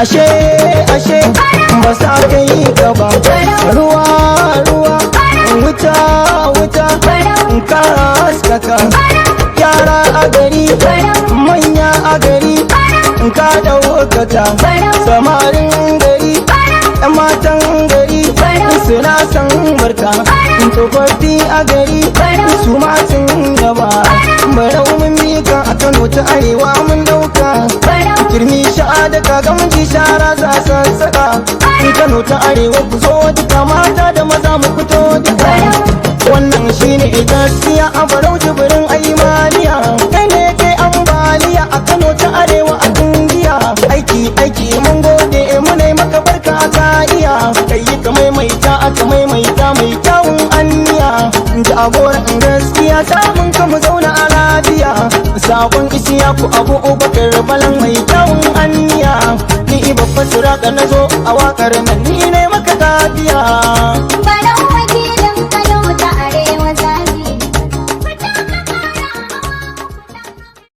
ashe ba sa ka yi gaba ruwa wuta ka haskaka yara a gari manya a gari ka daukata samarin gari yan matan gari suna san barka tsofaffi a gari su ma sun gaba barau mun mika a Kano ta arewa mun dauka kirmi sha'adaka gamji shara za sassaka Kano ta arewa ku zo duka mata da maza mu fito duka wannan shine gaskiya a barau jibirin aimaniya kai ne kai ambaliya a Kano ta arewa a kungiya aiki mun gode mu ne maka barka ta iya kai ka maimaita aka maimaita mai kyawun anniya jagoran gaskiya samun ka mu zauna a lafiya sakon isiya ku abu ubakar balan mai kyawun anniya ni babba suraka nazo a wakar nan ni ne maka tafiya